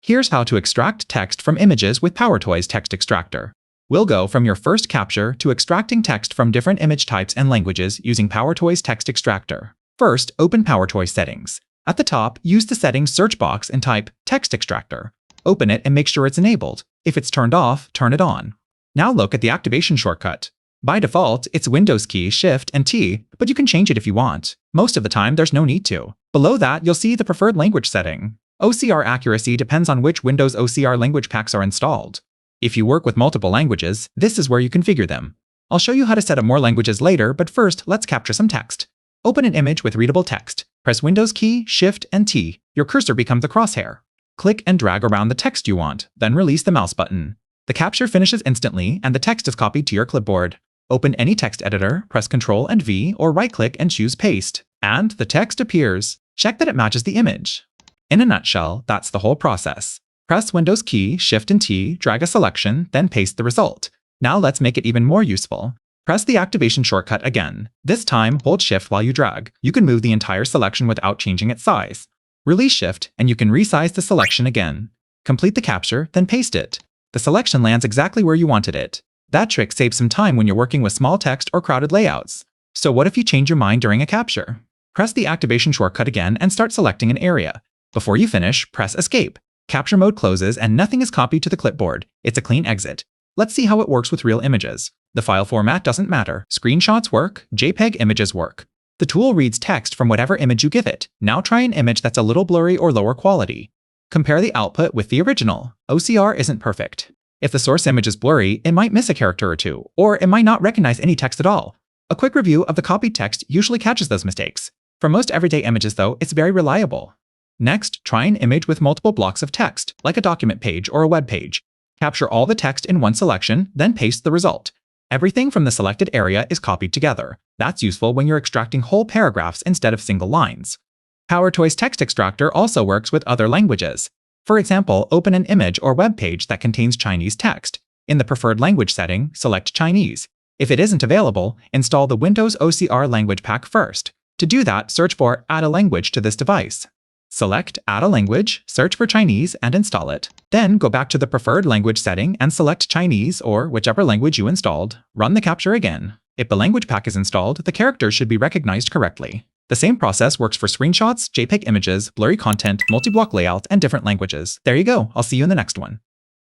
Here's how to extract text from images with PowerToys Text Extractor. We'll go from your first capture to extracting text from different image types and languages using PowerToys Text Extractor. First, open PowerToys Settings. At the top, use the Settings search box and type Text Extractor. Open it and make sure it's enabled. If it's turned off, turn it on. Now look at the activation shortcut. By default, it's Windows key, Shift, and T, but you can change it if you want. Most of the time, there's no need to. Below that, you'll see the preferred language setting. OCR accuracy depends on which Windows OCR language packs are installed. If you work with multiple languages, this is where you configure them. I'll show you how to set up more languages later, but first, let's capture some text. Open an image with readable text. Press Windows key, Shift, and T. Your cursor becomes a crosshair. Click and drag around the text you want, then release the mouse button. The capture finishes instantly, and the text is copied to your clipboard. Open any text editor, press Ctrl and V, or right-click and choose Paste. And the text appears. Check that it matches the image. In a nutshell, that's the whole process. Press Windows key, Shift and T, drag a selection, then paste the result. Now let's make it even more useful. Press the activation shortcut again. This time, hold Shift while you drag. You can move the entire selection without changing its size. Release Shift, and you can resize the selection again. Complete the capture, then paste it. The selection lands exactly where you wanted it. That trick saves some time when you're working with small text or crowded layouts. So what if you change your mind during a capture? Press the activation shortcut again and start selecting an area. Before you finish, press Escape. Capture mode closes and nothing is copied to the clipboard. It's a clean exit. Let's see how it works with real images. The file format doesn't matter. Screenshots work, JPEG images work. The tool reads text from whatever image you give it. Now try an image that's a little blurry or lower quality. Compare the output with the original. OCR isn't perfect. If the source image is blurry, it might miss a character or two, or it might not recognize any text at all. A quick review of the copied text usually catches those mistakes. For most everyday images though, it's very reliable. Next, try an image with multiple blocks of text, like a document page or a web page. Capture all the text in one selection, then paste the result. Everything from the selected area is copied together. That's useful when you're extracting whole paragraphs instead of single lines. PowerToys Text Extractor also works with other languages. For example, open an image or web page that contains Chinese text. In the preferred language setting, select Chinese. If it isn't available, install the Windows OCR language pack first. To do that, search for Add a language to this device. Select Add a language, search for Chinese, and install it. Then go back to the preferred language setting and select Chinese or whichever language you installed. Run the capture again. If the language pack is installed, the characters should be recognized correctly. The same process works for screenshots, JPEG images, blurry content, multi-block layouts, and different languages. There you go. I'll see you in the next one.